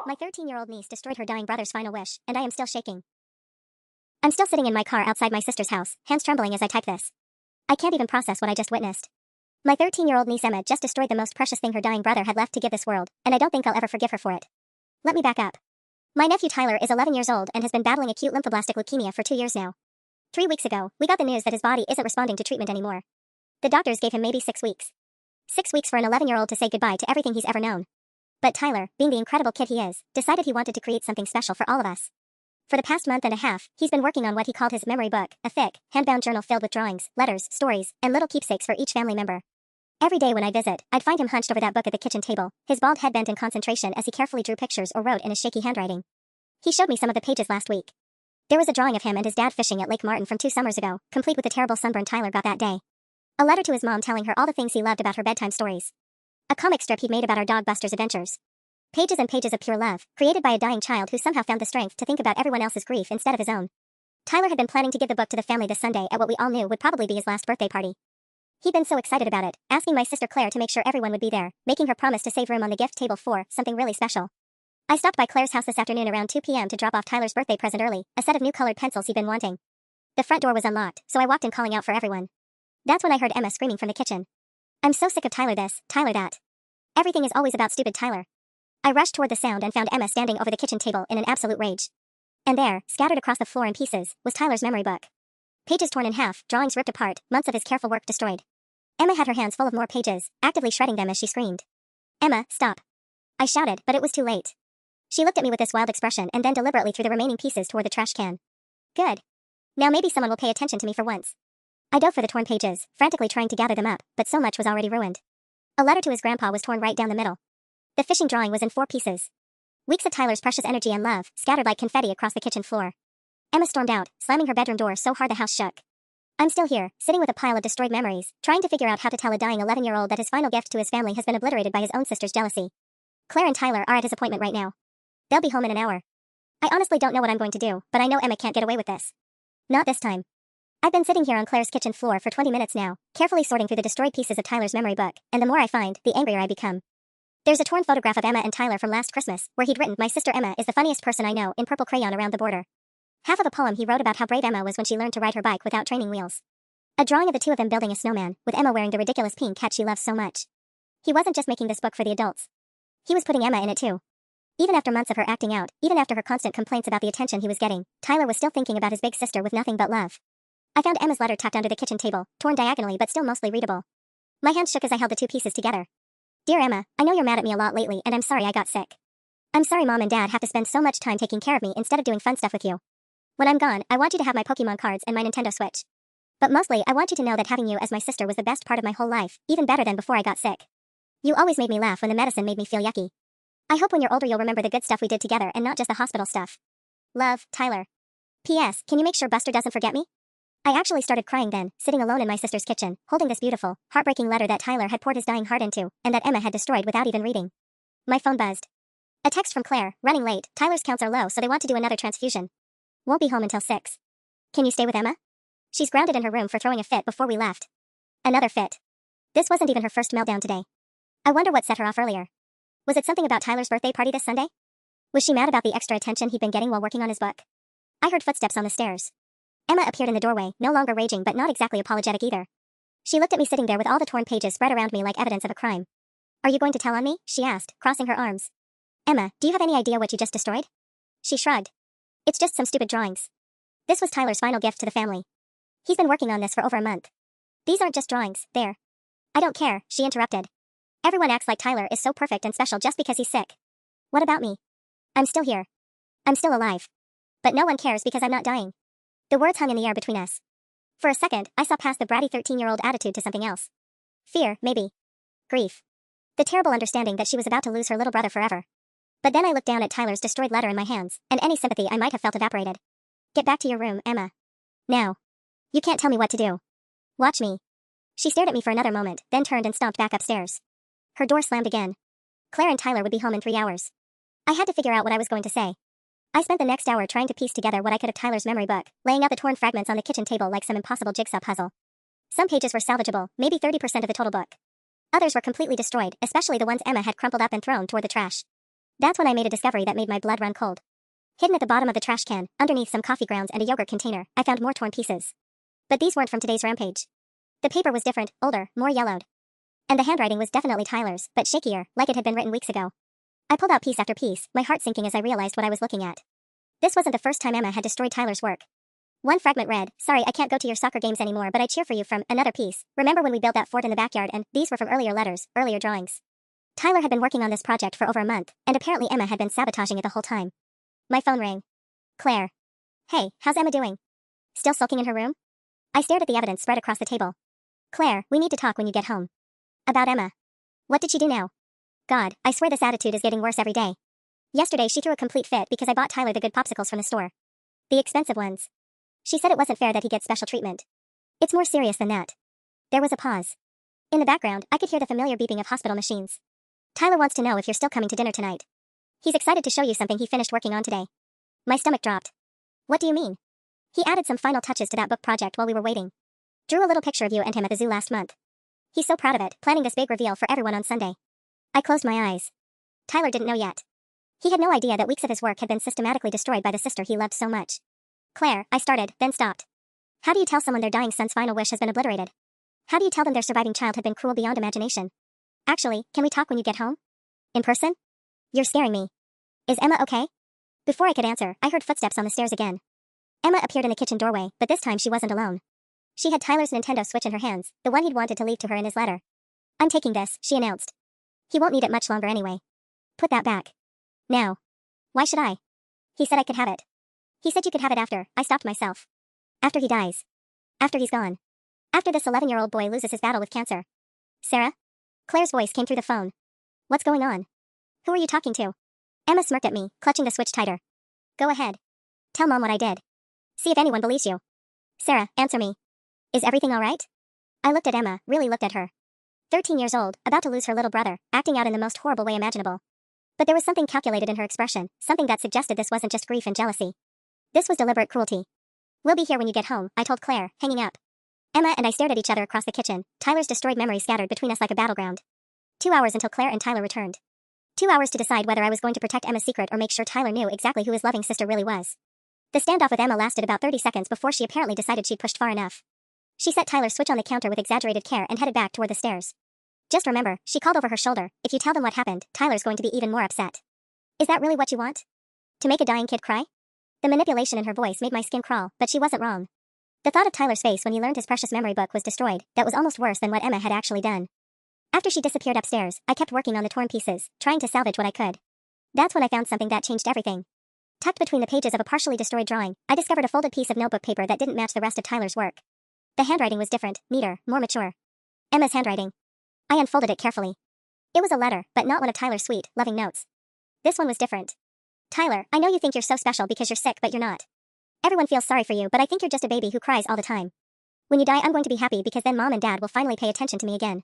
My 13-year-old niece destroyed her dying brother's final wish, and I am still shaking. I'm still sitting in my car outside my sister's house, hands trembling as I type this. I can't even process what I just witnessed. My 13-year-old niece Emma just destroyed the most precious thing her dying brother had left to give this world, and I don't think I'll ever forgive her for it. Let me back up. My nephew Tyler is 11 years old and has been battling acute lymphoblastic leukemia for 2 years now. 3 weeks ago, we got the news that his body isn't responding to treatment anymore. The doctors gave him maybe 6 weeks. 6 weeks for an 11-year-old to say goodbye to everything he's ever known. But Tyler, being the incredible kid he is, decided he wanted to create something special for all of us. For the past month and a half, he's been working on what he called his memory book, a thick, hand-bound journal filled with drawings, letters, stories, and little keepsakes for each family member. Every day when I visit, I'd find him hunched over that book at the kitchen table, his bald head bent in concentration as he carefully drew pictures or wrote in his shaky handwriting. He showed me some of the pages last week. There was a drawing of him and his dad fishing at Lake Martin from 2 summers ago, complete with the terrible sunburn Tyler got that day. A letter to his mom telling her all the things he loved about her bedtime stories. A comic strip he'd made about our dog Buster's adventures. Pages and pages of pure love, created by a dying child who somehow found the strength to think about everyone else's grief instead of his own. Tyler had been planning to give the book to the family this Sunday at what we all knew would probably be his last birthday party. He'd been so excited about it, asking my sister Claire to make sure everyone would be there, making her promise to save room on the gift table for something really special. I stopped by Claire's house this afternoon around 2 p.m. to drop off Tyler's birthday present early, a set of new colored pencils he'd been wanting. The front door was unlocked, so I walked in calling out for everyone. That's when I heard Emma screaming from the kitchen. I'm so sick of Tyler this, Tyler that. Everything is always about stupid Tyler. I rushed toward the sound and found Emma standing over the kitchen table in an absolute rage. And there, scattered across the floor in pieces, was Tyler's memory book. Pages torn in half, drawings ripped apart, months of his careful work destroyed. Emma had her hands full of more pages, actively shredding them as she screamed. Emma, stop. I shouted, but it was too late. She looked at me with this wild expression and then deliberately threw the remaining pieces toward the trash can. Good. Now maybe someone will pay attention to me for once. I dove for the torn pages, frantically trying to gather them up, but so much was already ruined. A letter to his grandpa was torn right down the middle. The fishing drawing was in 4 pieces. Weeks of Tyler's precious energy and love, scattered like confetti across the kitchen floor. Emma stormed out, slamming her bedroom door so hard the house shook. I'm still here, sitting with a pile of destroyed memories, trying to figure out how to tell a dying 11-year-old that his final gift to his family has been obliterated by his own sister's jealousy. Claire and Tyler are at his appointment right now. They'll be home in an hour. I honestly don't know what I'm going to do, but I know Emma can't get away with this. Not this time. I've been sitting here on Claire's kitchen floor for 20 minutes now, carefully sorting through the destroyed pieces of Tyler's memory book, and the more I find, the angrier I become. There's a torn photograph of Emma and Tyler from last Christmas, where he'd written, "My sister Emma is the funniest person I know," in purple crayon around the border. Half of a poem he wrote about how brave Emma was when she learned to ride her bike without training wheels. A drawing of the two of them building a snowman, with Emma wearing the ridiculous pink hat she loves so much. He wasn't just making this book for the adults. He was putting Emma in it too. Even after months of her acting out, even after her constant complaints about the attention he was getting, Tyler was still thinking about his big sister with nothing but love. I found Emma's letter tucked under the kitchen table, torn diagonally but still mostly readable. My hand shook as I held the 2 pieces together. Dear Emma, I know you're mad at me a lot lately and I'm sorry I got sick. I'm sorry Mom and Dad have to spend so much time taking care of me instead of doing fun stuff with you. When I'm gone, I want you to have my Pokemon cards and my Nintendo Switch. But mostly, I want you to know that having you as my sister was the best part of my whole life, even better than before I got sick. You always made me laugh when the medicine made me feel yucky. I hope when you're older you'll remember the good stuff we did together and not just the hospital stuff. Love, Tyler. P.S. Can you make sure Buster doesn't forget me? I actually started crying then, sitting alone in my sister's kitchen, holding this beautiful, heartbreaking letter that Tyler had poured his dying heart into, and that Emma had destroyed without even reading. My phone buzzed. A text from Claire, running late, Tyler's counts are low so they want to do another transfusion. Won't be home until 6. Can you stay with Emma? She's grounded in her room for throwing a fit before we left. Another fit. This wasn't even her first meltdown today. I wonder what set her off earlier. Was it something about Tyler's birthday party this Sunday? Was she mad about the extra attention he'd been getting while working on his book? I heard footsteps on the stairs. Emma appeared in the doorway, no longer raging but not exactly apologetic either. She looked at me sitting there with all the torn pages spread around me like evidence of a crime. Are you going to tell on me? She asked, crossing her arms. Emma, do you have any idea what you just destroyed? She shrugged. It's just some stupid drawings. This was Tyler's final gift to the family. He's been working on this for over a month. These aren't just drawings, they're... I don't care, she interrupted. Everyone acts like Tyler is so perfect and special just because he's sick. What about me? I'm still here. I'm still alive. But no one cares because I'm not dying. The words hung in the air between us. For a second, I saw past the bratty 13-year-old attitude to something else. Fear, maybe. Grief. The terrible understanding that she was about to lose her little brother forever. But then I looked down at Tyler's destroyed letter in my hands, and any sympathy I might have felt evaporated. Get back to your room, Emma. Now. You can't tell me what to do. Watch me. She stared at me for another moment, then turned and stomped back upstairs. Her door slammed again. Claire and Tyler would be home in 3 hours. I had to figure out what I was going to say. I spent the next hour trying to piece together what I could of Tyler's memory book, laying out the torn fragments on the kitchen table like some impossible jigsaw puzzle. Some pages were salvageable, maybe 30% of the total book. Others were completely destroyed, especially the ones Emma had crumpled up and thrown toward the trash. That's when I made a discovery that made my blood run cold. Hidden at the bottom of the trash can, underneath some coffee grounds and a yogurt container, I found more torn pieces. But these weren't from today's rampage. The paper was different, older, more yellowed. And the handwriting was definitely Tyler's, but shakier, like it had been written weeks ago. I pulled out piece after piece, my heart sinking as I realized what I was looking at. This wasn't the first time Emma had destroyed Tyler's work. One fragment read, "Sorry I can't go to your soccer games anymore, but I cheer for you," from another piece. "Remember when we built that fort in the backyard?" And these were from earlier letters, earlier drawings. Tyler had been working on this project for over a month, and apparently Emma had been sabotaging it the whole time. My phone rang. Claire. Hey, how's Emma doing? Still sulking in her room? I stared at the evidence spread across the table. Claire, we need to talk when you get home. About Emma. What did she do now? God, I swear this attitude is getting worse every day. Yesterday she threw a complete fit because I bought Tyler the good popsicles from the store. The expensive ones. She said it wasn't fair that he gets special treatment. It's more serious than that. There was a pause. In the background, I could hear the familiar beeping of hospital machines. Tyler wants to know if you're still coming to dinner tonight. He's excited to show you something he finished working on today. My stomach dropped. What do you mean? He added some final touches to that book project while we were waiting. Drew a little picture of you and him at the zoo last month. He's so proud of it, planning this big reveal for everyone on Sunday. I closed my eyes. Tyler didn't know yet. He had no idea that weeks of his work had been systematically destroyed by the sister he loved so much. Claire, I started, then stopped. How do you tell someone their dying son's final wish has been obliterated? How do you tell them their surviving child had been cruel beyond imagination? Actually, can we talk when you get home? In person? You're scaring me. Is Emma okay? Before I could answer, I heard footsteps on the stairs again. Emma appeared in the kitchen doorway, but this time she wasn't alone. She had Tyler's Nintendo Switch in her hands, the one he'd wanted to leave to her in his letter. I'm taking this, she announced. He won't need it much longer anyway. Put that back. Now. Why should I? He said I could have it. He said you could have it after, I stopped myself. After he dies. After he's gone. After this 11-year-old boy loses his battle with cancer. Sarah? Claire's voice came through the phone. What's going on? Who are you talking to? Emma smirked at me, clutching the switch tighter. Go ahead. Tell Mom what I did. See if anyone believes you. Sarah, answer me. Is everything all right? I looked at Emma, really looked at her. 13 years old, about to lose her little brother, acting out in the most horrible way imaginable. But there was something calculated in her expression, something that suggested this wasn't just grief and jealousy. This was deliberate cruelty. We'll be here when you get home, I told Claire, hanging up. Emma and I stared at each other across the kitchen, Tyler's destroyed memories scattered between us like a battleground. 2 hours until Claire and Tyler returned. 2 hours to decide whether I was going to protect Emma's secret or make sure Tyler knew exactly who his loving sister really was. The standoff with Emma lasted about 30 seconds before she apparently decided she'd pushed far enough. She set Tyler's switch on the counter with exaggerated care and headed back toward the stairs. Just remember, she called over her shoulder, if you tell them what happened, Tyler's going to be even more upset. Is that really what you want? To make a dying kid cry? The manipulation in her voice made my skin crawl, but she wasn't wrong. The thought of Tyler's face when he learned his precious memory book was destroyed, that was almost worse than what Emma had actually done. After she disappeared upstairs, I kept working on the torn pieces, trying to salvage what I could. That's when I found something that changed everything. Tucked between the pages of a partially destroyed drawing, I discovered a folded piece of notebook paper that didn't match the rest of Tyler's work. The handwriting was different, neater, more mature. Emma's handwriting. I unfolded it carefully. It was a letter, but not one of Tyler's sweet, loving notes. This one was different. Tyler, I know you think you're so special because you're sick, but you're not. Everyone feels sorry for you, but I think you're just a baby who cries all the time. When you die, I'm going to be happy because then Mom and Dad will finally pay attention to me again.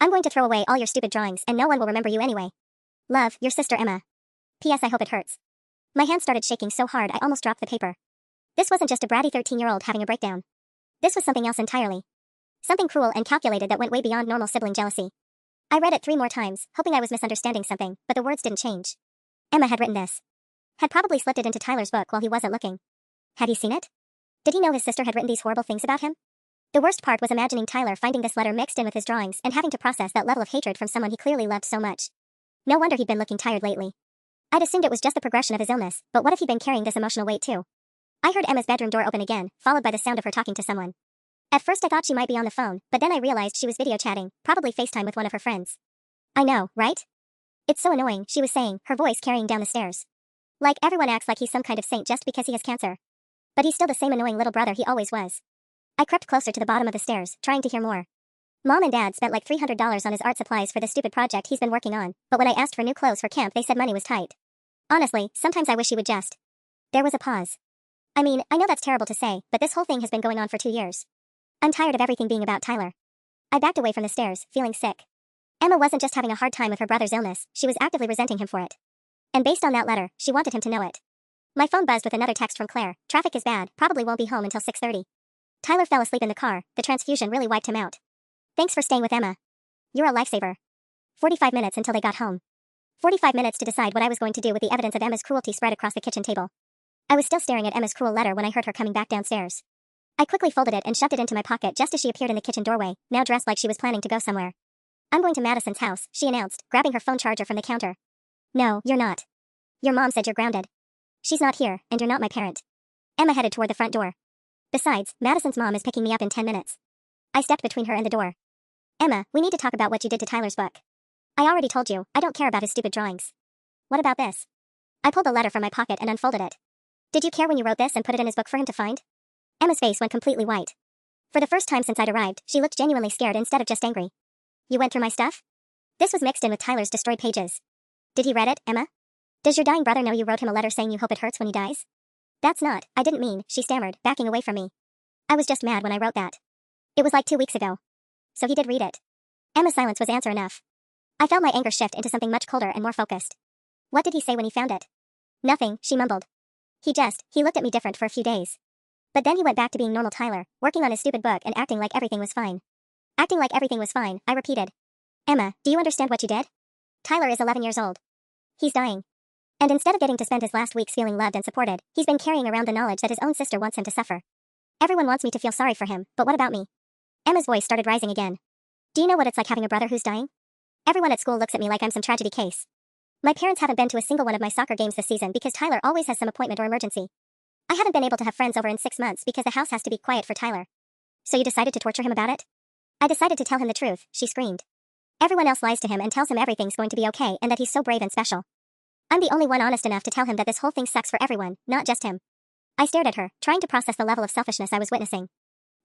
I'm going to throw away all your stupid drawings and no one will remember you anyway. Love, your sister Emma. P.S. I hope it hurts. My hand started shaking so hard I almost dropped the paper. This wasn't just a bratty 13-year-old having a breakdown. This was something else entirely. Something cruel and calculated that went way beyond normal sibling jealousy. I read it 3 more times, hoping I was misunderstanding something, but the words didn't change. Emma had written this. Had probably slipped it into Tyler's book while he wasn't looking. Had he seen it? Did he know his sister had written these horrible things about him? The worst part was imagining Tyler finding this letter mixed in with his drawings and having to process that level of hatred from someone he clearly loved so much. No wonder he'd been looking tired lately. I'd assumed it was just the progression of his illness, but what if he'd been carrying this emotional weight too? I heard Emma's bedroom door open again, followed by the sound of her talking to someone. At first I thought she might be on the phone, but then I realized she was video chatting, probably FaceTime with one of her friends. I know, right? It's so annoying, she was saying, her voice carrying down the stairs. Like everyone acts like he's some kind of saint just because he has cancer. But he's still the same annoying little brother he always was. I crept closer to the bottom of the stairs, trying to hear more. Mom and Dad spent like $300 on his art supplies for the stupid project he's been working on, but when I asked for new clothes for camp they said money was tight. Honestly, sometimes I wish he would just. There was a pause. I mean, I know that's terrible to say, but this whole thing has been going on for 2 years. I'm tired of everything being about Tyler. I backed away from the stairs, feeling sick. Emma wasn't just having a hard time with her brother's illness, she was actively resenting him for it. And based on that letter, she wanted him to know it. My phone buzzed with another text from Claire. Traffic is bad, probably won't be home until 6:30. Tyler fell asleep in the car, the transfusion really wiped him out. Thanks for staying with Emma. You're a lifesaver. 45 minutes until they got home. 45 minutes to decide what I was going to do with the evidence of Emma's cruelty spread across the kitchen table. I was still staring at Emma's cruel letter when I heard her coming back downstairs. I quickly folded it and shoved it into my pocket just as she appeared in the kitchen doorway, now dressed like she was planning to go somewhere. I'm going to Madison's house, she announced, grabbing her phone charger from the counter. No, you're not. Your mom said you're grounded. She's not here, and you're not my parent. Emma headed toward the front door. Besides, Madison's mom is picking me up in 10 minutes. I stepped between her and the door. Emma, we need to talk about what you did to Tyler's book. I already told you, I don't care about his stupid drawings. What about this? I pulled the letter from my pocket and unfolded it. Did you care when you wrote this and put it in his book for him to find? Emma's face went completely white. For the first time since I'd arrived, she looked genuinely scared instead of just angry. You went through my stuff? This was mixed in with Tyler's destroyed pages. Did he read it, Emma? Does your dying brother know you wrote him a letter saying you hope it hurts when he dies? That's not, I didn't mean, she stammered, backing away from me. I was just mad when I wrote that. It was like 2 weeks ago. So he did read it. Emma's silence was answer enough. I felt my anger shift into something much colder and more focused. What did he say when he found it? Nothing, she mumbled. He looked at me different for a few days. But then he went back to being normal Tyler, working on his stupid book and acting like everything was fine. Acting like everything was fine, I repeated. Emma, do you understand what you did? Tyler is 11 years old. He's dying. And instead of getting to spend his last weeks feeling loved and supported, he's been carrying around the knowledge that his own sister wants him to suffer. Everyone wants me to feel sorry for him, but what about me? Emma's voice started rising again. Do you know what it's like having a brother who's dying? Everyone at school looks at me like I'm some tragedy case. My parents haven't been to a single one of my soccer games this season because Tyler always has some appointment or emergency. I haven't been able to have friends over in 6 months because the house has to be quiet for Tyler. So you decided to torture him about it? I decided to tell him the truth, she screamed. Everyone else lies to him and tells him everything's going to be okay and that he's so brave and special. I'm the only one honest enough to tell him that this whole thing sucks for everyone, not just him. I stared at her, trying to process the level of selfishness I was witnessing.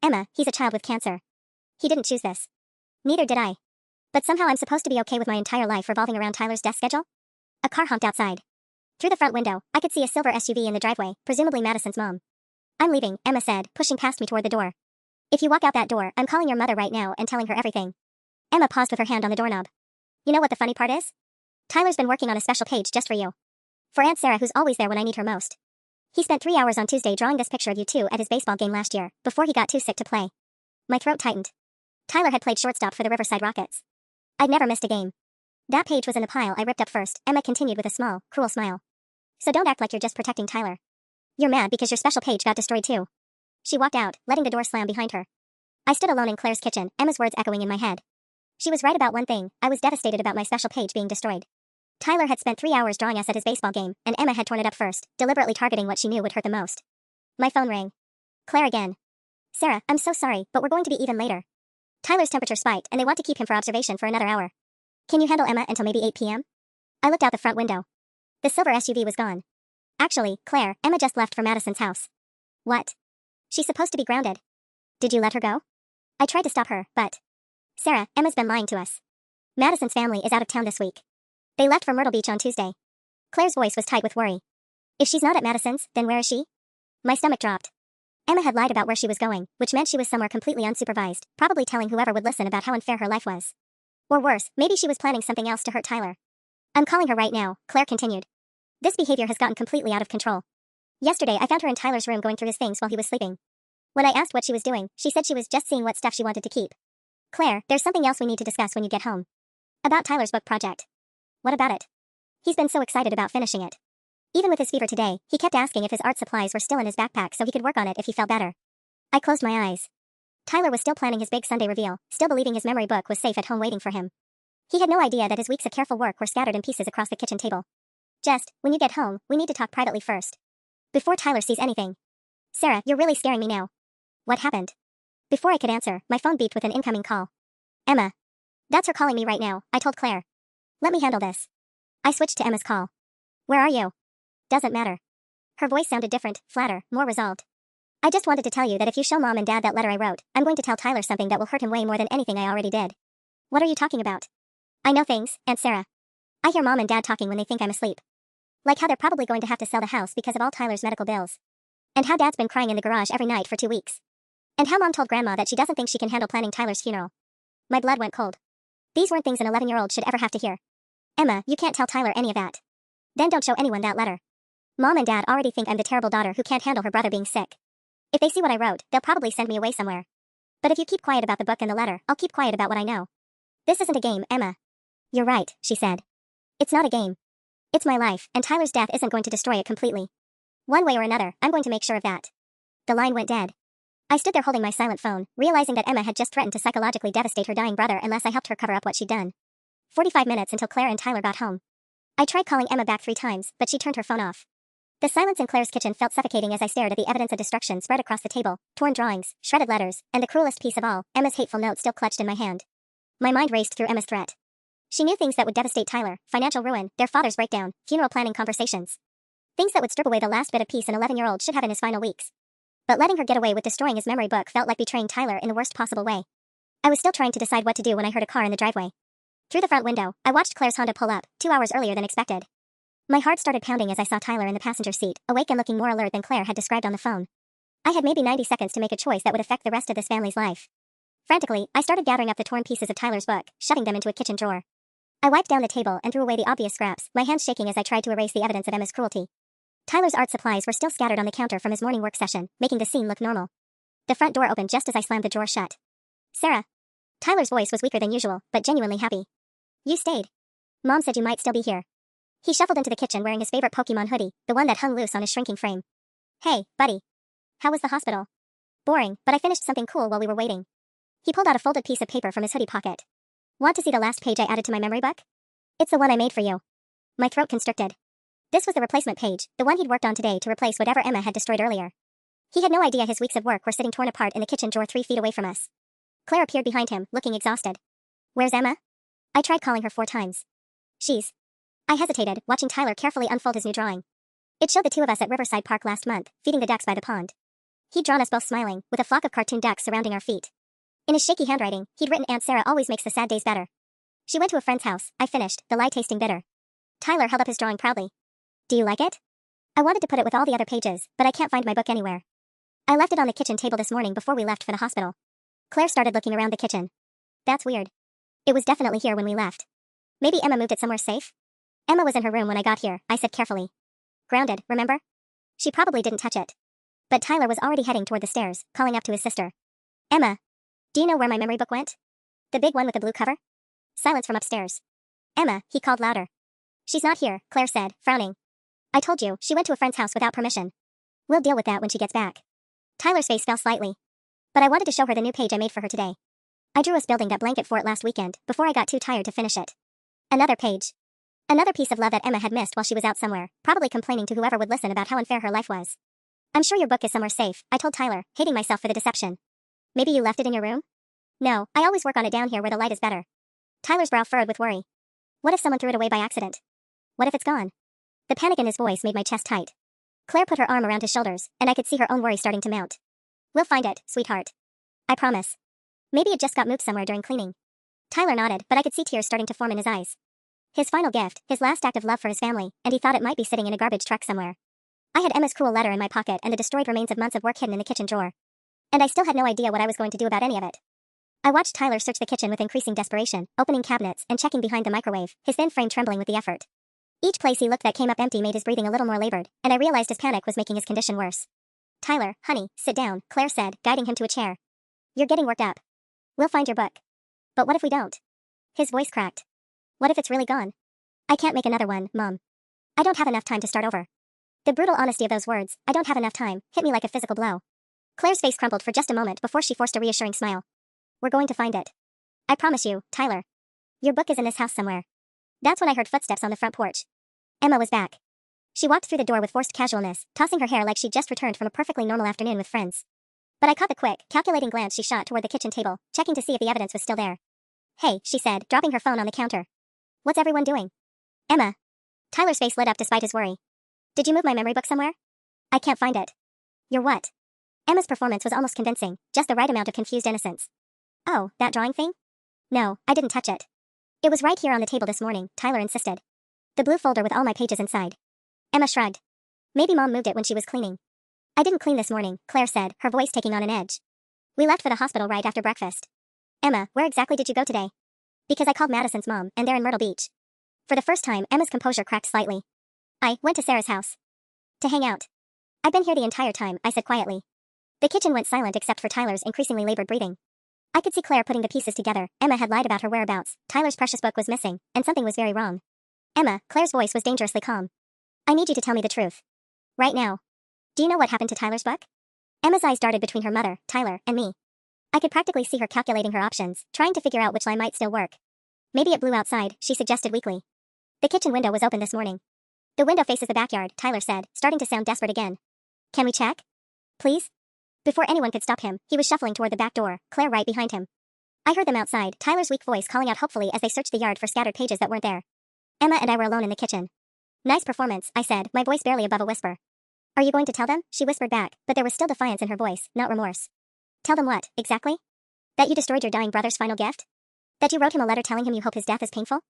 Emma, he's a child with cancer. He didn't choose this. Neither did I. But somehow I'm supposed to be okay with my entire life revolving around Tyler's death schedule? A car honked outside. Through the front window, I could see a silver SUV in the driveway, presumably Madison's mom. I'm leaving, Emma said, pushing past me toward the door. If you walk out that door, I'm calling your mother right now and telling her everything. Emma paused with her hand on the doorknob. You know what the funny part is? Tyler's been working on a special page just for you. For Aunt Sarah, who's always there when I need her most. He spent 3 hours on Tuesday drawing this picture of you two at his baseball game last year, before he got too sick to play. My throat tightened. Tyler had played shortstop for the Riverside Rockets. I'd never missed a game. That page was in the pile I ripped up first, Emma continued with a small, cruel smile. So don't act like you're just protecting Tyler. You're mad because your special page got destroyed too. She walked out, letting the door slam behind her. I stood alone in Claire's kitchen, Emma's words echoing in my head. She was right about one thing, I was devastated about my special page being destroyed. Tyler had spent 3 hours drawing us at his baseball game, and Emma had torn it up first, deliberately targeting what she knew would hurt the most. My phone rang. Claire again. Sarah, I'm so sorry, but we're going to be even later. Tyler's temperature spiked, and they want to keep him for observation for another hour. Can you handle Emma until maybe 8 p.m.? I looked out the front window. The silver SUV was gone. Actually, Claire, Emma just left for Madison's house. What? She's supposed to be grounded. Did you let her go? I tried to stop her, but... Sarah, Emma's been lying to us. Madison's family is out of town this week. They left for Myrtle Beach on Tuesday. Claire's voice was tight with worry. If she's not at Madison's, then where is she? My stomach dropped. Emma had lied about where she was going, which meant she was somewhere completely unsupervised, probably telling whoever would listen about how unfair her life was. Or worse, maybe she was planning something else to hurt Tyler. I'm calling her right now, Claire continued. This behavior has gotten completely out of control. Yesterday I found her in Tyler's room going through his things while he was sleeping. When I asked what she was doing, she said she was just seeing what stuff she wanted to keep. Claire, there's something else we need to discuss when you get home. About Tyler's book project. What about it? He's been so excited about finishing it. Even with his fever today, he kept asking if his art supplies were still in his backpack so he could work on it if he felt better. I closed my eyes. Tyler was still planning his big Sunday reveal, still believing his memory book was safe at home waiting for him. He had no idea that his weeks of careful work were scattered in pieces across the kitchen table. Just, when you get home, we need to talk privately first. Before Tyler sees anything. Sarah, you're really scaring me now. What happened? Before I could answer, my phone beeped with an incoming call. Emma. That's her calling me right now, I told Claire. Let me handle this. I switched to Emma's call. Where are you? Doesn't matter. Her voice sounded different, flatter, more resolved. I just wanted to tell you that if you show Mom and Dad that letter I wrote, I'm going to tell Tyler something that will hurt him way more than anything I already did. What are you talking about? I know things, Aunt Sarah. I hear Mom and Dad talking when they think I'm asleep. Like how they're probably going to have to sell the house because of all Tyler's medical bills. And how Dad's been crying in the garage every night for 2 weeks. And how Mom told Grandma that she doesn't think she can handle planning Tyler's funeral. My blood went cold. These weren't things an 11-year-old should ever have to hear. Emma, you can't tell Tyler any of that. Then don't show anyone that letter. Mom and Dad already think I'm the terrible daughter who can't handle her brother being sick. If they see what I wrote, they'll probably send me away somewhere. But if you keep quiet about the book and the letter, I'll keep quiet about what I know. This isn't a game, Emma. You're right, she said. It's not a game. It's my life, and Tyler's death isn't going to destroy it completely. One way or another, I'm going to make sure of that. The line went dead. I stood there holding my silent phone, realizing that Emma had just threatened to psychologically devastate her dying brother unless I helped her cover up what she'd done. 45 minutes until Claire and Tyler got home. I tried calling Emma back 3 times, but she turned her phone off. The silence in Claire's kitchen felt suffocating as I stared at the evidence of destruction spread across the table, torn drawings, shredded letters, and the cruelest piece of all, Emma's hateful note still clutched in my hand. My mind raced through Emma's threat. She knew things that would devastate Tyler: financial ruin, their father's breakdown, funeral planning conversations. Things that would strip away the last bit of peace an 11-year-old should have in his final weeks. But letting her get away with destroying his memory book felt like betraying Tyler in the worst possible way. I was still trying to decide what to do when I heard a car in the driveway. Through the front window, I watched Claire's Honda pull up, 2 hours earlier than expected. My heart started pounding as I saw Tyler in the passenger seat, awake and looking more alert than Claire had described on the phone. I had maybe 90 seconds to make a choice that would affect the rest of this family's life. Frantically, I started gathering up the torn pieces of Tyler's book, shoving them into a kitchen drawer. I wiped down the table and threw away the obvious scraps, my hands shaking as I tried to erase the evidence of Emma's cruelty. Tyler's art supplies were still scattered on the counter from his morning work session, making the scene look normal. The front door opened just as I slammed the drawer shut. "Sarah." Tyler's voice was weaker than usual, but genuinely happy. "You stayed. Mom said you might still be here." He shuffled into the kitchen wearing his favorite Pokemon hoodie, the one that hung loose on his shrinking frame. "Hey, buddy. How was the hospital?" "Boring, but I finished something cool while we were waiting." He pulled out a folded piece of paper from his hoodie pocket. "Want to see the last page I added to my memory book? It's the one I made for you." My throat constricted. This was the replacement page, the one he'd worked on today to replace whatever Emma had destroyed earlier. He had no idea his weeks of work were sitting torn apart in the kitchen drawer 3 feet away from us. Claire appeared behind him, looking exhausted. "Where's Emma?" I tried calling her 4 times. "She's..." I hesitated, watching Tyler carefully unfold his new drawing. It showed the 2 of us at Riverside Park last month, feeding the ducks by the pond. He'd drawn us both smiling, with a flock of cartoon ducks surrounding our feet. In his shaky handwriting, he'd written, "Aunt Sarah always makes the sad days better." She went to a friend's house, I finished, the lie tasting bitter. Tyler held up his drawing proudly. "Do you like it?" I wanted to put it with all the other pages, but I can't find my book anywhere. I left it on the kitchen table this morning before we left for the hospital. Claire started looking around the kitchen. "That's weird. It was definitely here when we left. Maybe Emma moved it somewhere safe?" "Emma was in her room when I got here," I said carefully. "Grounded, remember? She probably didn't touch it." But Tyler was already heading toward the stairs, calling up to his sister. "Emma, do you know where my memory book went? The big one with the blue cover?" Silence from upstairs. "Emma," he called louder. "She's not here," Claire said, frowning. "I told you, she went to a friend's house without permission. We'll deal with that when she gets back." Tyler's face fell slightly. But I wanted to show her the new page I made for her today. I drew us building that blanket fort last weekend, before I got too tired to finish it. Another page. Another piece of love that Emma had missed while she was out somewhere, probably complaining to whoever would listen about how unfair her life was. "I'm sure your book is somewhere safe," I told Tyler, hating myself for the deception. "Maybe you left it in your room?" "No, I always work on it down here where the light is better." Tyler's brow furrowed with worry. What if someone threw it away by accident? What if it's gone? The panic in his voice made my chest tight. Claire put her arm around his shoulders, and I could see her own worry starting to mount. "We'll find it, sweetheart. I promise. Maybe it just got moved somewhere during cleaning." Tyler nodded, but I could see tears starting to form in his eyes. His final gift, his last act of love for his family, and he thought it might be sitting in a garbage truck somewhere. I had Emma's cruel letter in my pocket and the destroyed remains of months of work hidden in the kitchen drawer. And I still had no idea what I was going to do about any of it. I watched Tyler search the kitchen with increasing desperation, opening cabinets and checking behind the microwave, his thin frame trembling with the effort. Each place he looked that came up empty made his breathing a little more labored, and I realized his panic was making his condition worse. "Tyler, honey, sit down," Claire said, guiding him to a chair. "You're getting worked up. We'll find your book. But what if we don't?" His voice cracked. "What if it's really gone?" "I can't make another one, Mom. I don't have enough time to start over." The brutal honesty of those words, "I don't have enough time," hit me like a physical blow. Claire's face crumpled for just a moment before she forced a reassuring smile. "We're going to find it. I promise you, Tyler. Your book is in this house somewhere." That's when I heard footsteps on the front porch. Emma was back. She walked through the door with forced casualness, tossing her hair like she'd just returned from a perfectly normal afternoon with friends. But I caught the quick, calculating glance she shot toward the kitchen table, checking to see if the evidence was still there. "Hey," she said, dropping her phone on the counter. "What's everyone doing?" "Emma." Tyler's face lit up despite his worry. "Did you move my memory book somewhere?" "I can't find it." "Your what?" Emma's performance was almost convincing, just the right amount of confused innocence. "Oh, that drawing thing?" "No, I didn't touch it. It was right here on the table this morning," Tyler insisted. "The blue folder with all my pages inside." Emma shrugged. "Maybe Mom moved it when she was cleaning." "I didn't clean this morning," Claire said, her voice taking on an edge. "We left for the hospital right after breakfast." "Emma, where exactly did you go today?" "Because I called Madison's mom, and they're in Myrtle Beach." For the first time, Emma's composure cracked slightly. "I went to Sarah's house. To hang out." "I've been here the entire time," I said quietly. The kitchen went silent except for Tyler's increasingly labored breathing. I could see Claire putting the pieces together. Emma had lied about her whereabouts, Tyler's precious book was missing, and something was very wrong. Emma, Claire's voice was dangerously calm. I need you to tell me the truth. Right now. Do you know what happened to Tyler's book? Emma's eyes darted between her mother, Tyler, and me. I could practically see her calculating her options, trying to figure out which lie might still work. Maybe it blew outside, she suggested weakly. The kitchen window was open this morning. The window faces the backyard, Tyler said, starting to sound desperate again. Can we check? Please? Before anyone could stop him, he was shuffling toward the back door, Claire right behind him. I heard them outside, Tyler's weak voice calling out hopefully as they searched the yard for scattered pages that weren't there. Emma and I were alone in the kitchen. Nice performance, I said, my voice barely above a whisper. Are you going to tell them? She whispered back, but there was still defiance in her voice, not remorse. Tell them what, exactly? That you destroyed your dying brother's final gift? That you wrote him a letter telling him you hope his death is painful?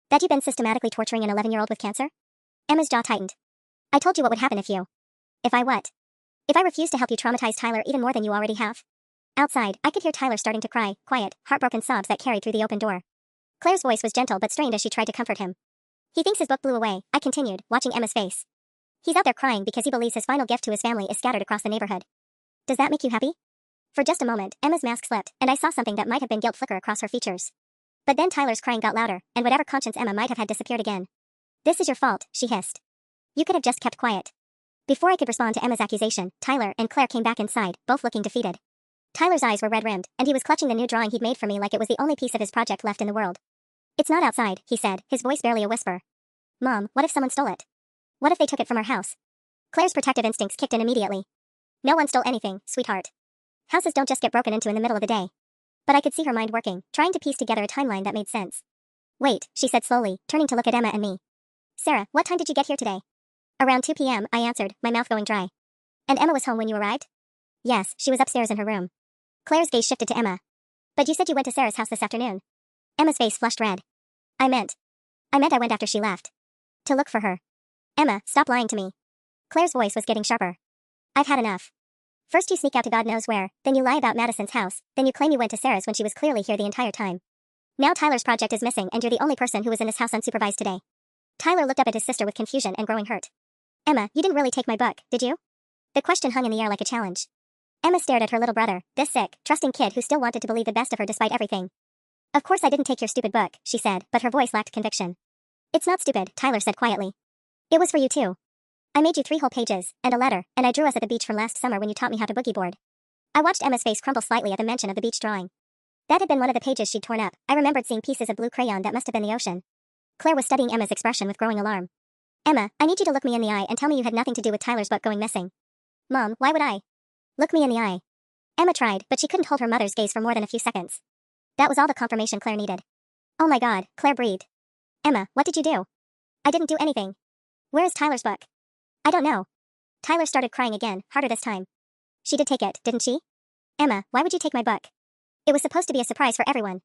That you've been systematically torturing an 11-year-old with cancer? Emma's jaw tightened. I told you what would happen if you. If I what? If I refused to help you traumatize Tyler even more than you already have? Outside, I could hear Tyler starting to cry, quiet, heartbroken sobs that carried through the open door. Claire's voice was gentle but strained as she tried to comfort him. He thinks his book blew away, I continued, watching Emma's face. He's out there crying because he believes his final gift to his family is scattered across the neighborhood. Does that make you happy? For just a moment, Emma's mask slipped, and I saw something that might have been guilt flicker across her features. But then Tyler's crying got louder, and whatever conscience Emma might have had disappeared again. This is your fault, she hissed. You could have just kept quiet. Before I could respond to Emma's accusation, Tyler and Claire came back inside, both looking defeated. Tyler's eyes were red-rimmed, and he was clutching the new drawing he'd made for me like it was the only piece of his project left in the world. It's not outside, he said, his voice barely a whisper. Mom, what if someone stole it? What if they took it from our house? Claire's protective instincts kicked in immediately. No one stole anything, sweetheart. Houses don't just get broken into in the middle of the day. But I could see her mind working, trying to piece together a timeline that made sense. Wait, she said slowly, turning to look at Emma and me. Sarah, what time did you get here today? Around 2 p.m., I answered, my mouth going dry. And Emma was home when you arrived? Yes, she was upstairs in her room. Claire's gaze shifted to Emma. But you said you went to Sarah's house this afternoon. Emma's face flushed red. I meant I went after she left. To look for her. Emma, stop lying to me. Claire's voice was getting sharper. I've had enough. First you sneak out to God knows where, then you lie about Madison's house, then you claim you went to Sarah's when she was clearly here the entire time. Now Tyler's project is missing and you're the only person who was in this house unsupervised today. Tyler looked up at his sister with confusion and growing hurt. Emma, you didn't really take my book, did you? The question hung in the air like a challenge. Emma stared at her little brother, this sick, trusting kid who still wanted to believe the best of her despite everything. Of course I didn't take your stupid book, she said, but her voice lacked conviction. It's not stupid, Tyler said quietly. It was for you too. I made you 3 whole pages, and a letter, and I drew us at the beach from last summer when you taught me how to boogie board. I watched Emma's face crumble slightly at the mention of the beach drawing. That had been one of the pages she'd torn up. I remembered seeing pieces of blue crayon that must have been the ocean. Claire was studying Emma's expression with growing alarm. Emma, I need you to look me in the eye and tell me you had nothing to do with Tyler's book going missing. Mom, why would I? Look me in the eye. Emma tried, but she couldn't hold her mother's gaze for more than a few seconds. That was all the confirmation Claire needed. Oh my God, Claire breathed. Emma, what did you do? I didn't do anything. Where is Tyler's book? I don't know. Tyler started crying again, harder this time. She did take it, didn't she? Emma, why would you take my book? It was supposed to be a surprise for everyone.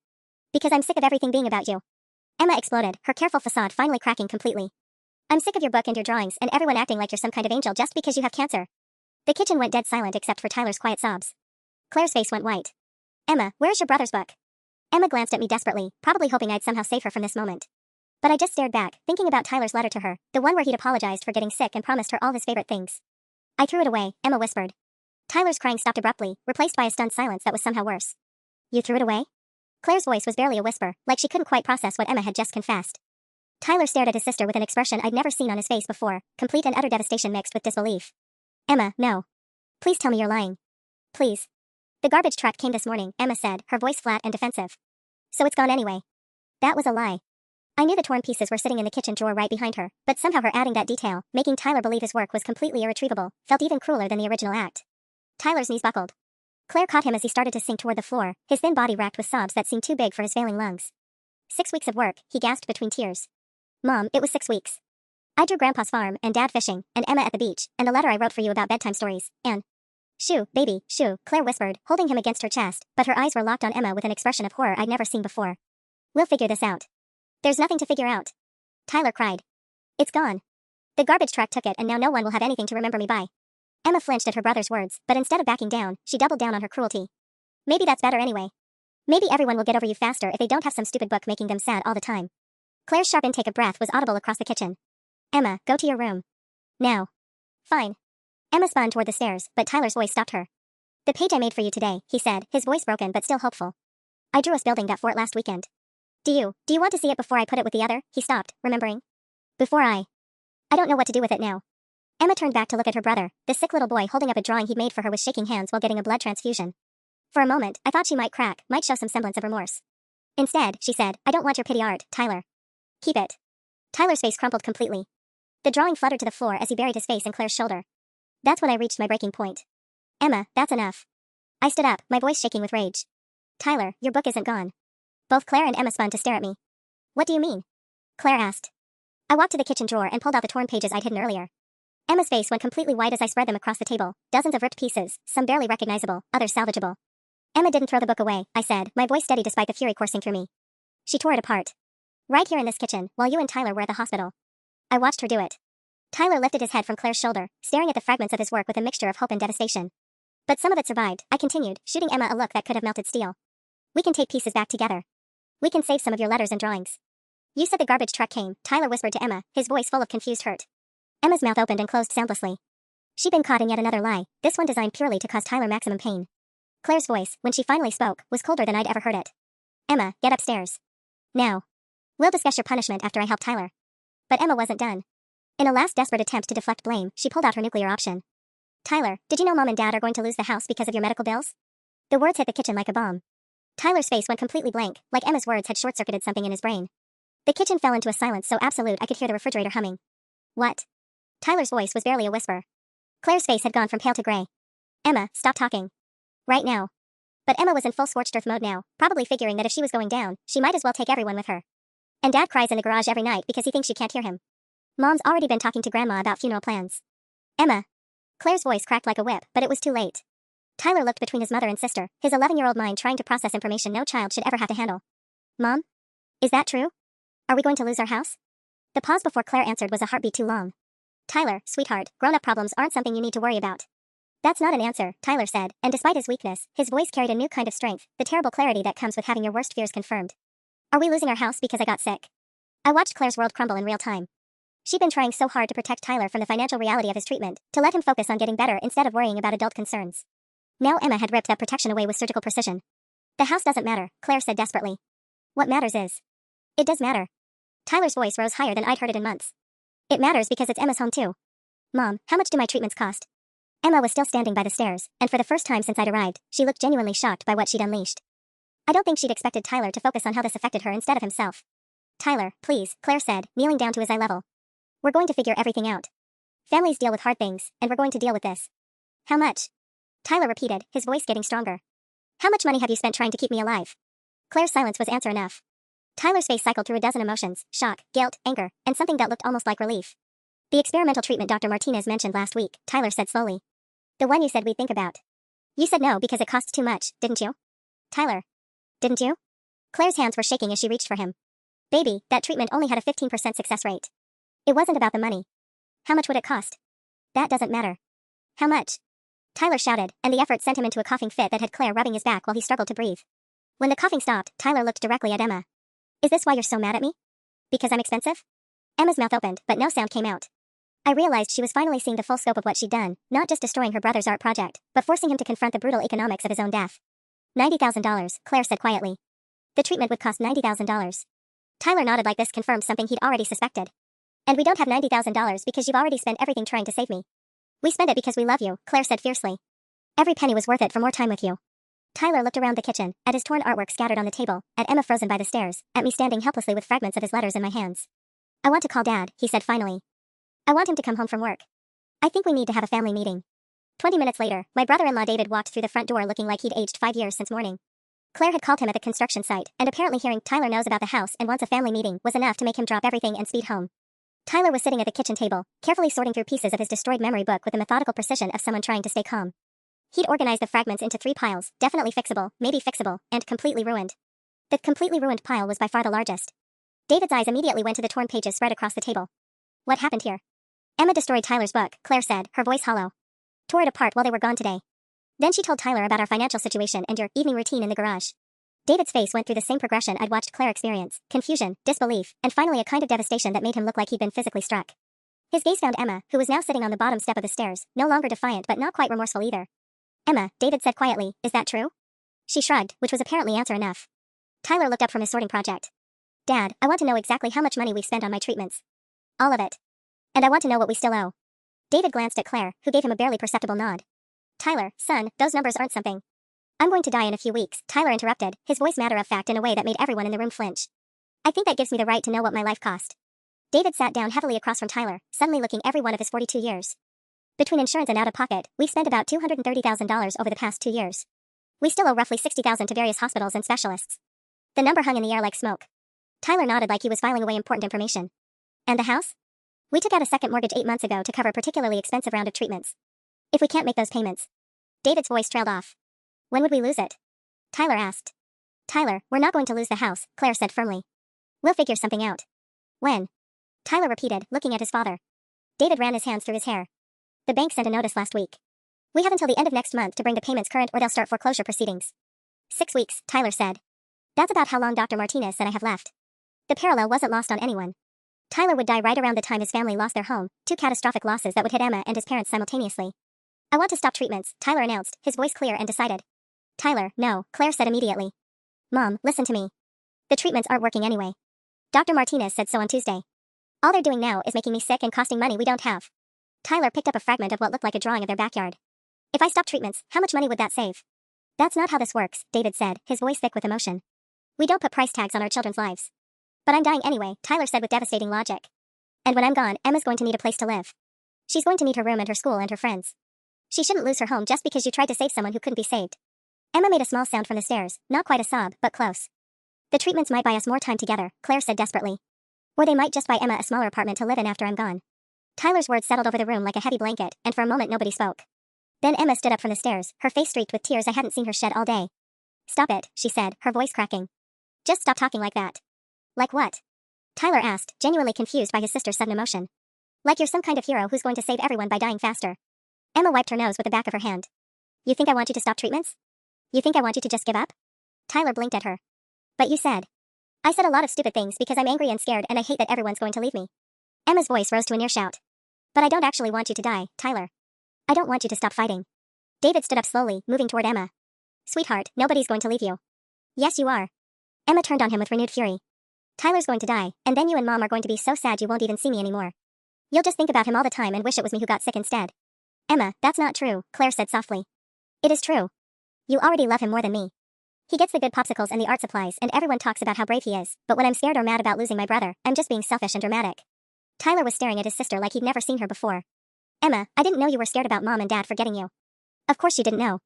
Because I'm sick of everything being about you. Emma exploded, her careful facade finally cracking completely. I'm sick of your book and your drawings and everyone acting like you're some kind of angel just because you have cancer. The kitchen went dead silent except for Tyler's quiet sobs. Claire's face went white. Emma, where's your brother's book? Emma glanced at me desperately, probably hoping I'd somehow save her from this moment. But I just stared back, thinking about Tyler's letter to her, the one where he'd apologized for getting sick and promised her all his favorite things. I threw it away, Emma whispered. Tyler's crying stopped abruptly, replaced by a stunned silence that was somehow worse. You threw it away? Claire's voice was barely a whisper, like she couldn't quite process what Emma had just confessed. Tyler stared at his sister with an expression I'd never seen on his face before, complete and utter devastation mixed with disbelief. Emma, no. Please tell me you're lying. Please. The garbage truck came this morning, Emma said, her voice flat and defensive. So it's gone anyway. That was a lie. I knew the torn pieces were sitting in the kitchen drawer right behind her, but somehow her adding that detail, making Tyler believe his work was completely irretrievable, felt even crueler than the original act. Tyler's knees buckled. Claire caught him as he started to sink toward the floor, his thin body racked with sobs that seemed too big for his failing lungs. 6 weeks of work, he gasped between tears. Mom, it was 6 weeks. I drew Grandpa's farm, and Dad fishing, and Emma at the beach, and the letter I wrote for you about bedtime stories, and... Shoo, baby, shoo, Claire whispered, holding him against her chest, but her eyes were locked on Emma with an expression of horror I'd never seen before. We'll figure this out. There's nothing to figure out. Tyler cried. It's gone. The garbage truck took it and now no one will have anything to remember me by. Emma flinched at her brother's words, but instead of backing down, she doubled down on her cruelty. Maybe that's better anyway. Maybe everyone will get over you faster if they don't have some stupid book making them sad all the time. Claire's sharp intake of breath was audible across the kitchen. Emma, go to your room. Now. Fine. Emma spun toward the stairs, but Tyler's voice stopped her. The page I made for you today, he said, his voice broken but still hopeful. I drew us building that fort last weekend. Do you want to see it before I put it with the other? He stopped, remembering. I don't know what to do with it now. Emma turned back to look at her brother. The sick little boy holding up a drawing he'd made for her was shaking hands while getting a blood transfusion. For a moment, I thought she might crack, might show some semblance of remorse. Instead, she said, I don't want your pity art, Tyler. Keep it. Tyler's face crumpled completely. The drawing fluttered to the floor as he buried his face in Claire's shoulder. That's when I reached my breaking point. Emma, that's enough. I stood up, my voice shaking with rage. Tyler, your book isn't gone. Both Claire and Emma spun to stare at me. What do you mean? Claire asked. I walked to the kitchen drawer and pulled out the torn pages I'd hidden earlier. Emma's face went completely white as I spread them across the table, dozens of ripped pieces, some barely recognizable, others salvageable. Emma didn't throw the book away, I said, my voice steady despite the fury coursing through me. She tore it apart. Right here in this kitchen, while you and Tyler were at the hospital. I watched her do it. Tyler lifted his head from Claire's shoulder, staring at the fragments of his work with a mixture of hope and devastation. But some of it survived, I continued, shooting Emma a look that could have melted steel. We can take pieces back together. We can save some of your letters and drawings. You said the garbage truck came, Tyler whispered to Emma, his voice full of confused hurt. Emma's mouth opened and closed soundlessly. She'd been caught in yet another lie, this one designed purely to cause Tyler maximum pain. Claire's voice, when she finally spoke, was colder than I'd ever heard it. Emma, get upstairs. Now. We'll discuss your punishment after I help Tyler. But Emma wasn't done. In a last desperate attempt to deflect blame, she pulled out her nuclear option. Tyler, did you know Mom and Dad are going to lose the house because of your medical bills? The words hit the kitchen like a bomb. Tyler's face went completely blank, like Emma's words had short-circuited something in his brain. The kitchen fell into a silence so absolute I could hear the refrigerator humming. What? Tyler's voice was barely a whisper. Claire's face had gone from pale to gray. Emma, stop talking. Right now. But Emma was in full scorched earth mode now, probably figuring that if she was going down, she might as well take everyone with her. And Dad cries in the garage every night because he thinks she can't hear him. Mom's already been talking to Grandma about funeral plans. Emma. Claire's voice cracked like a whip, but it was too late. Tyler looked between his mother and sister, his 11-year-old mind trying to process information no child should ever have to handle. Mom? Is that true? Are we going to lose our house? The pause before Claire answered was a heartbeat too long. Tyler, sweetheart, grown-up problems aren't something you need to worry about. That's not an answer, Tyler said, and despite his weakness, his voice carried a new kind of strength, the terrible clarity that comes with having your worst fears confirmed. Are we losing our house because I got sick? I watched Claire's world crumble in real time. She'd been trying so hard to protect Tyler from the financial reality of his treatment, to let him focus on getting better instead of worrying about adult concerns. Now Emma had ripped that protection away with surgical precision. The house doesn't matter, Claire said desperately. What matters is. It does matter. Tyler's voice rose higher than I'd heard it in months. It matters because it's Emma's home too. Mom, how much do my treatments cost? Emma was still standing by the stairs, and for the first time since I'd arrived, she looked genuinely shocked by what she'd unleashed. I don't think she'd expected Tyler to focus on how this affected her instead of himself. Tyler, please, Claire said, kneeling down to his eye level. We're going to figure everything out. Families deal with hard things, and we're going to deal with this. How much? Tyler repeated, his voice getting stronger. How much money have you spent trying to keep me alive? Claire's silence was answer enough. Tyler's face cycled through a dozen emotions, shock, guilt, anger, and something that looked almost like relief. The experimental treatment Dr. Martinez mentioned last week, Tyler said slowly. The one you said we'd think about. You said no because it costs too much, didn't you? Tyler. Didn't you? Claire's hands were shaking as she reached for him. Baby, that treatment only had a 15% success rate. It wasn't about the money. How much would it cost? That doesn't matter. How much? Tyler shouted, and the effort sent him into a coughing fit that had Claire rubbing his back while he struggled to breathe. When the coughing stopped, Tyler looked directly at Emma. Is this why you're so mad at me? Because I'm expensive? Emma's mouth opened, but no sound came out. I realized she was finally seeing the full scope of what she'd done, not just destroying her brother's art project, but forcing him to confront the brutal economics of his own death. $90,000, Claire said quietly. The treatment would cost $90,000. Tyler nodded like this confirmed something he'd already suspected. And we don't have $90,000 because you've already spent everything trying to save me. We spend it because we love you, Claire said fiercely. Every penny was worth it for more time with you. Tyler looked around the kitchen, at his torn artwork scattered on the table, at Emma frozen by the stairs, at me standing helplessly with fragments of his letters in my hands. I want to call Dad, he said finally. I want him to come home from work. I think we need to have a family meeting. 20 minutes later, my brother-in-law David walked through the front door looking like he'd aged 5 years since morning. Claire had called him at the construction site, and apparently hearing Tyler knows about the house and wants a family meeting was enough to make him drop everything and speed home. Tyler was sitting at the kitchen table, carefully sorting through pieces of his destroyed memory book with the methodical precision of someone trying to stay calm. He'd organized the fragments into 3 piles, definitely fixable, maybe fixable, and completely ruined. The completely ruined pile was by far the largest. David's eyes immediately went to the torn pages spread across the table. What happened here? Emma destroyed Tyler's book, Claire said, her voice hollow. Tore it apart while they were gone today. Then she told Tyler about our financial situation and your evening routine in the garage. David's face went through the same progression I'd watched Claire experience, confusion, disbelief, and finally a kind of devastation that made him look like he'd been physically struck. His gaze found Emma, who was now sitting on the bottom step of the stairs, no longer defiant but not quite remorseful either. Emma, David said quietly, is that true? She shrugged, which was apparently answer enough. Tyler looked up from his sorting project. Dad, I want to know exactly how much money we've spent on my treatments. All of it. And I want to know what we still owe. David glanced at Claire, who gave him a barely perceptible nod. Tyler, son, those numbers aren't something. I'm going to die in a few weeks, Tyler interrupted, his voice matter of fact in a way that made everyone in the room flinch. I think that gives me the right to know what my life cost. David sat down heavily across from Tyler, suddenly looking every one of his 42 years. Between insurance and out-of-pocket, we've spent about $230,000 over the past 2 years. We still owe roughly $60,000 to various hospitals and specialists. The number hung in the air like smoke. Tyler nodded like he was filing away important information. And the house? We took out a second mortgage 8 months ago to cover a particularly expensive round of treatments. If we can't make those payments. David's voice trailed off. When would we lose it? Tyler asked. Tyler, we're not going to lose the house, Claire said firmly. We'll figure something out. When? Tyler repeated, looking at his father. David ran his hands through his hair. The bank sent a notice last week. We have until the end of next month to bring the payments current or they'll start foreclosure proceedings. 6 weeks, Tyler said. That's about how long Dr. Martinez said I have left. The parallel wasn't lost on anyone. Tyler would die right around the time his family lost their home, 2 catastrophic losses that would hit Emma and his parents simultaneously. I want to stop treatments, Tyler announced, his voice clear and decided. Tyler, no, Claire said immediately. Mom, listen to me. The treatments aren't working anyway. Dr. Martinez said so on Tuesday. All they're doing now is making me sick and costing money we don't have. Tyler picked up a fragment of what looked like a drawing of their backyard. If I stop treatments, how much money would that save? That's not how this works, David said, his voice thick with emotion. We don't put price tags on our children's lives. But I'm dying anyway, Tyler said with devastating logic. And when I'm gone, Emma's going to need a place to live. She's going to need her room and her school and her friends. She shouldn't lose her home just because you tried to save someone who couldn't be saved. Emma made a small sound from the stairs, not quite a sob, but close. The treatments might buy us more time together, Claire said desperately. Or they might just buy Emma a smaller apartment to live in after I'm gone. Tyler's words settled over the room like a heavy blanket, and for a moment nobody spoke. Then Emma stood up from the stairs, her face streaked with tears I hadn't seen her shed all day. Stop it, she said, her voice cracking. Just stop talking like that. Like what? Tyler asked, genuinely confused by his sister's sudden emotion. Like you're some kind of hero who's going to save everyone by dying faster. Emma wiped her nose with the back of her hand. You think I want you to stop treatments? You think I want you to just give up? Tyler blinked at her. But you said. I said a lot of stupid things because I'm angry and scared and I hate that everyone's going to leave me. Emma's voice rose to a near shout. But I don't actually want you to die, Tyler. I don't want you to stop fighting. David stood up slowly, moving toward Emma. Sweetheart, nobody's going to leave you. Yes, you are. Emma turned on him with renewed fury. Tyler's going to die, and then you and Mom are going to be so sad you won't even see me anymore. You'll just think about him all the time and wish it was me who got sick instead. Emma, that's not true, Claire said softly. It is true. You already love him more than me. He gets the good popsicles and the art supplies and everyone talks about how brave he is, but when I'm scared or mad about losing my brother, I'm just being selfish and dramatic. Tyler was staring at his sister like he'd never seen her before. Emma, I didn't know you were scared about Mom and Dad forgetting you. Of course you didn't know.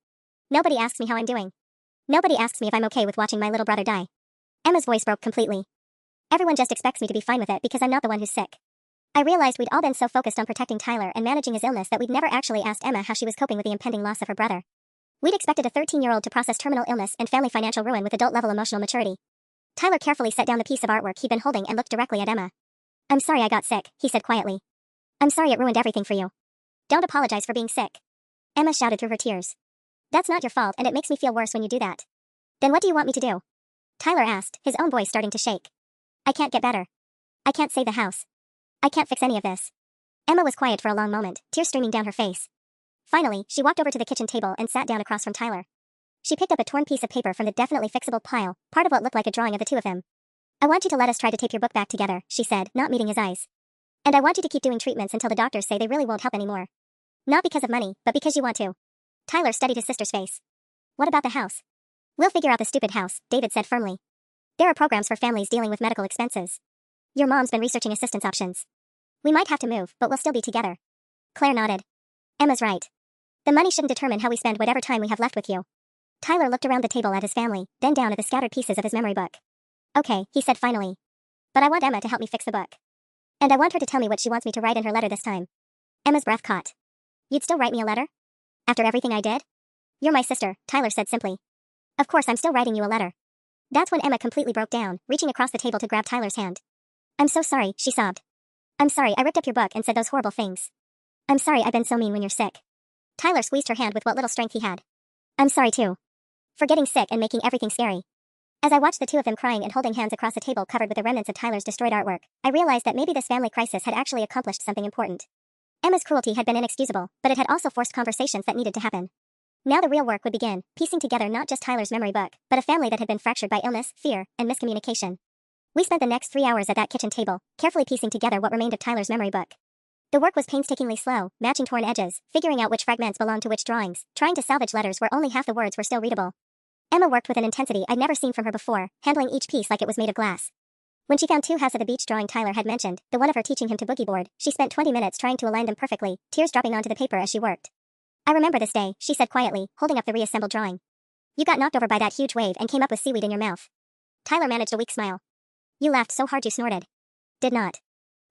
Nobody asks me how I'm doing. Nobody asks me if I'm okay with watching my little brother die. Emma's voice broke completely. Everyone just expects me to be fine with it because I'm not the one who's sick. I realized we'd all been so focused on protecting Tyler and managing his illness that we'd never actually asked Emma how she was coping with the impending loss of her brother. We'd expected a 13-year-old to process terminal illness and family financial ruin with adult-level emotional maturity. Tyler carefully set down the piece of artwork he'd been holding and looked directly at Emma. I'm sorry I got sick, he said quietly. I'm sorry it ruined everything for you. Don't apologize for being sick. Emma shouted through her tears. That's not your fault and it makes me feel worse when you do that. Then what do you want me to do? Tyler asked, his own voice starting to shake. I can't get better. I can't save the house. I can't fix any of this. Emma was quiet for a long moment, tears streaming down her face. Finally, she walked over to the kitchen table and sat down across from Tyler. She picked up a torn piece of paper from the definitely fixable pile, part of what looked like a drawing of the two of them. I want you to let us try to tape your book back together, she said, not meeting his eyes. And I want you to keep doing treatments until the doctors say they really won't help anymore. Not because of money, but because you want to. Tyler studied his sister's face. What about the house? We'll figure out the stupid house, David said firmly. There are programs for families dealing with medical expenses. Your mom's been researching assistance options. We might have to move, but we'll still be together. Claire nodded. Emma's right. The money shouldn't determine how we spend whatever time we have left with you. Tyler looked around the table at his family, then down at the scattered pieces of his memory book. Okay, he said finally. But I want Emma to help me fix the book. And I want her to tell me what she wants me to write in her letter this time. Emma's breath caught. You'd still write me a letter? After everything I did? You're my sister, Tyler said simply. Of course I'm still writing you a letter. That's when Emma completely broke down, reaching across the table to grab Tyler's hand. I'm so sorry, she sobbed. I'm sorry I ripped up your book and said those horrible things. I'm sorry I've been so mean when you're sick. Tyler squeezed her hand with what little strength he had. I'm sorry too. For getting sick and making everything scary. As I watched the two of them crying and holding hands across a table covered with the remnants of Tyler's destroyed artwork, I realized that maybe this family crisis had actually accomplished something important. Emma's cruelty had been inexcusable, but it had also forced conversations that needed to happen. Now the real work would begin, piecing together not just Tyler's memory book, but a family that had been fractured by illness, fear, and miscommunication. We spent the next 3 hours at that kitchen table, carefully piecing together what remained of Tyler's memory book. The work was painstakingly slow, matching torn edges, figuring out which fragments belonged to which drawings, trying to salvage letters where only half the words were still readable. Emma worked with an intensity I'd never seen from her before, handling each piece like it was made of glass. When she found 2 halves of the beach drawing Tyler had mentioned, the one of her teaching him to boogie board, she spent 20 minutes trying to align them perfectly, tears dropping onto the paper as she worked. I remember this day, she said quietly, holding up the reassembled drawing. You got knocked over by that huge wave and came up with seaweed in your mouth. Tyler managed a weak smile. You laughed so hard you snorted. Did not.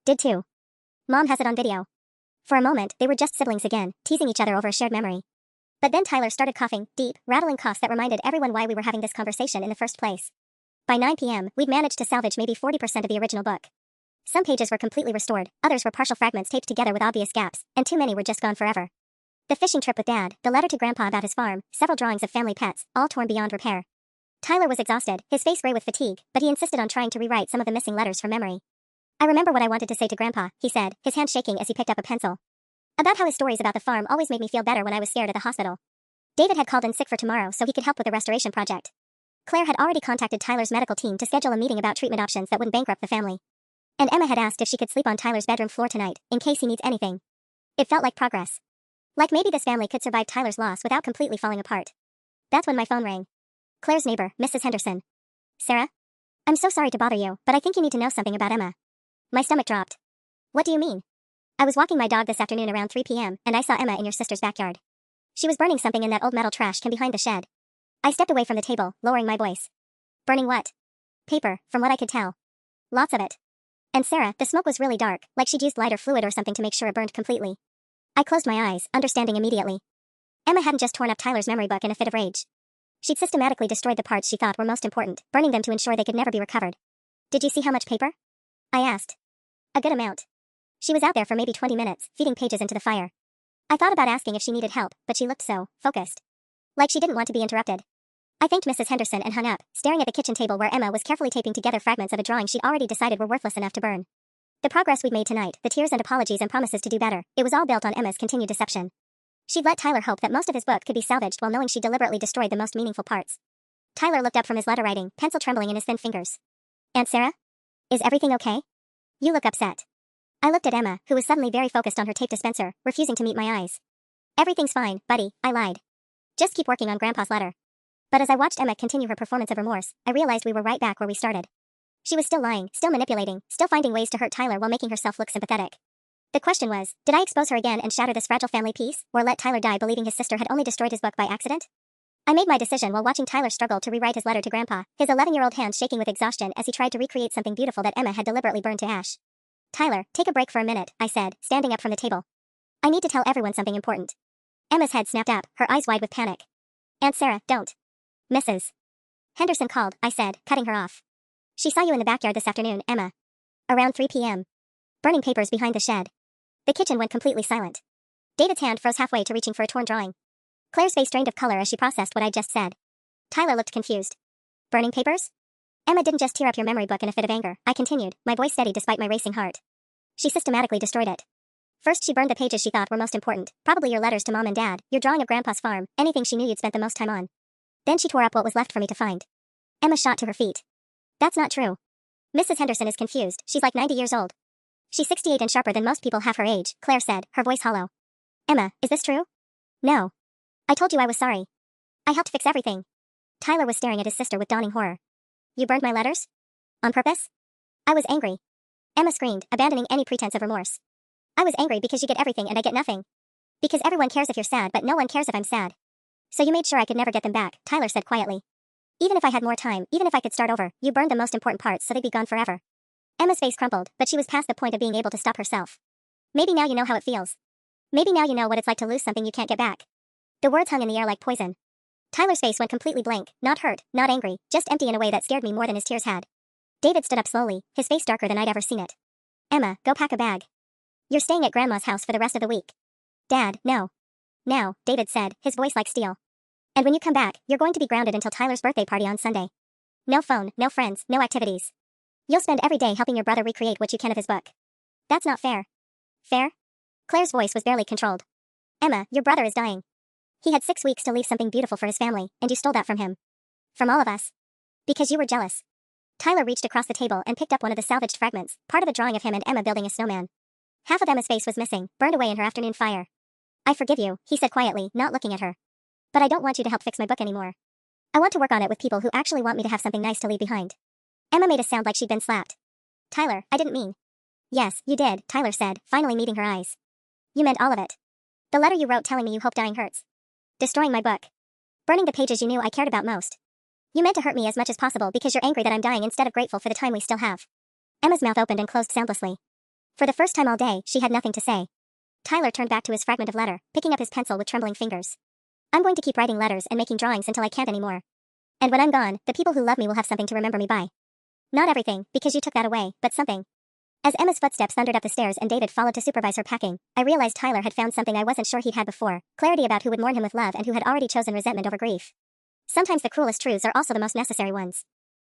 Did too. Mom has it on video. For a moment, they were just siblings again, teasing each other over a shared memory. But then Tyler started coughing, deep, rattling coughs that reminded everyone why we were having this conversation in the first place. By 9 p.m., we'd managed to salvage maybe 40% of the original book. Some pages were completely restored, others were partial fragments taped together with obvious gaps, and too many were just gone forever. The fishing trip with Dad, the letter to Grandpa about his farm, several drawings of family pets, all torn beyond repair. Tyler was exhausted, his face gray with fatigue, but he insisted on trying to rewrite some of the missing letters from memory. I remember what I wanted to say to Grandpa, he said, his hand shaking as he picked up a pencil. About how his stories about the farm always made me feel better when I was scared at the hospital. David had called in sick for tomorrow so he could help with the restoration project. Claire had already contacted Tyler's medical team to schedule a meeting about treatment options that wouldn't bankrupt the family. And Emma had asked if she could sleep on Tyler's bedroom floor tonight, in case he needs anything. It felt like progress. Like maybe this family could survive Tyler's loss without completely falling apart. That's when my phone rang. Claire's neighbor, Mrs. Henderson. Sarah? I'm so sorry to bother you, but I think you need to know something about Emma. My stomach dropped. What do you mean? I was walking my dog this afternoon around 3 p.m., and I saw Emma in your sister's backyard. She was burning something in that old metal trash can behind the shed. I stepped away from the table, lowering my voice. Burning what? Paper, from what I could tell. Lots of it. And Sarah, the smoke was really dark, like she'd used lighter fluid or something to make sure it burned completely. I closed my eyes, understanding immediately. Emma hadn't just torn up Tyler's memory book in a fit of rage. She'd systematically destroyed the parts she thought were most important, burning them to ensure they could never be recovered. Did you see how much paper? I asked. A good amount. She was out there for maybe 20 minutes, feeding pages into the fire. I thought about asking if she needed help, but she looked so focused. Like she didn't want to be interrupted. I thanked Mrs. Henderson and hung up, staring at the kitchen table where Emma was carefully taping together fragments of a drawing she'd already decided were worthless enough to burn. The progress we'd made tonight, the tears and apologies and promises to do better, it was all built on Emma's continued deception. She'd let Tyler hope that most of his book could be salvaged while knowing she deliberately destroyed the most meaningful parts. Tyler looked up from his letter writing, pencil trembling in his thin fingers. Aunt Sarah? Is everything okay? You look upset. I looked at Emma, who was suddenly very focused on her tape dispenser, refusing to meet my eyes. Everything's fine, buddy, I lied. Just keep working on Grandpa's letter. But as I watched Emma continue her performance of remorse, I realized we were right back where we started. She was still lying, still manipulating, still finding ways to hurt Tyler while making herself look sympathetic. The question was, did I expose her again and shatter this fragile family peace, or let Tyler die believing his sister had only destroyed his book by accident? I made my decision while watching Tyler struggle to rewrite his letter to Grandpa, his 11-year-old hands shaking with exhaustion as he tried to recreate something beautiful that Emma had deliberately burned to ash. Tyler, take a break for a minute, I said, standing up from the table. I need to tell everyone something important. Emma's head snapped up, her eyes wide with panic. Aunt Sarah, don't. Mrs. Henderson called, I said, cutting her off. She saw you in the backyard this afternoon, Emma. Around 3 p.m. Burning papers behind the shed. The kitchen went completely silent. David's hand froze halfway to reaching for a torn drawing. Claire's face drained of color as she processed what I'd just said. Tyler looked confused. Burning papers? Emma didn't just tear up your memory book in a fit of anger, I continued, my voice steady despite my racing heart. She systematically destroyed it. First she burned the pages she thought were most important, probably your letters to Mom and Dad, your drawing of Grandpa's farm, anything she knew you'd spent the most time on. Then she tore up what was left for me to find. Emma shot to her feet. That's not true. Mrs. Henderson is confused, she's like 90 years old. She's 68 and sharper than most people half her age, Claire said, her voice hollow. Emma, is this true? No. I told you I was sorry. I helped fix everything. Tyler was staring at his sister with dawning horror. You burned my letters? On purpose? I was angry. Emma screamed, abandoning any pretense of remorse. I was angry because you get everything and I get nothing. Because everyone cares if you're sad but no one cares if I'm sad. So you made sure I could never get them back, Tyler said quietly. Even if I had more time, even if I could start over, you burned the most important parts so they'd be gone forever. Emma's face crumpled, but she was past the point of being able to stop herself. Maybe now you know how it feels. Maybe now you know what it's like to lose something you can't get back. The words hung in the air like poison. Tyler's face went completely blank, not hurt, not angry, just empty in a way that scared me more than his tears had. David stood up slowly, his face darker than I'd ever seen it. Emma, go pack a bag. You're staying at Grandma's house for the rest of the week. Dad, no. Now, David said, his voice like steel. And when you come back, you're going to be grounded until Tyler's birthday party on Sunday. No phone, no friends, no activities. You'll spend every day helping your brother recreate what you can of his book. That's not fair. Fair? Claire's voice was barely controlled. Emma, your brother is dying. He had 6 weeks to leave something beautiful for his family, and you stole that from him. From all of us. Because you were jealous. Tyler reached across the table and picked up one of the salvaged fragments, part of a drawing of him and Emma building a snowman. Half of Emma's face was missing, burned away in her afternoon fire. I forgive you, he said quietly, not looking at her. But I don't want you to help fix my book anymore. I want to work on it with people who actually want me to have something nice to leave behind. Emma made a sound like she'd been slapped. Tyler, I didn't mean. Yes, you did, Tyler said, finally meeting her eyes. You meant all of it. The letter you wrote telling me you hope dying hurts. Destroying my book. Burning the pages you knew I cared about most. You meant to hurt me as much as possible because you're angry that I'm dying instead of grateful for the time we still have. Emma's mouth opened and closed soundlessly. For the first time all day, she had nothing to say. Tyler turned back to his fragment of letter, picking up his pencil with trembling fingers. I'm going to keep writing letters and making drawings until I can't anymore. And when I'm gone, the people who love me will have something to remember me by. Not everything, because you took that away, but something. As Emma's footsteps thundered up the stairs and David followed to supervise her packing, I realized Tyler had found something I wasn't sure he'd had before, clarity about who would mourn him with love and who had already chosen resentment over grief. Sometimes the cruelest truths are also the most necessary ones.